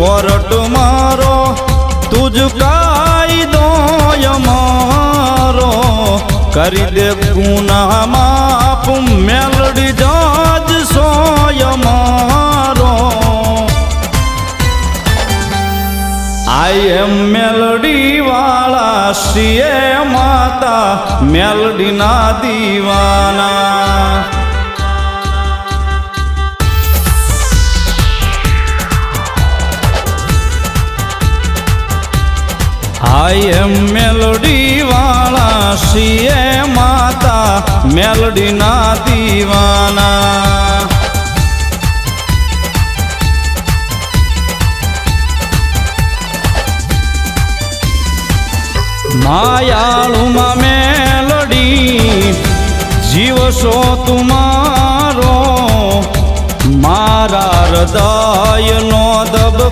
court મારો તુજ કાયદો અમારો કરી દે ગુના માફ મેલડી જજ સોય મારો આઈ એમ મેલડી વાળા શ્રીએ માતા મેલડી ના દીવાના આઈ એમ મેલડી વાળા શ્રીએ માતા મેલડી ના દીવાના માયાળુમાં મેલડી જીવશો તુમારો મારા હૃદયનો દબ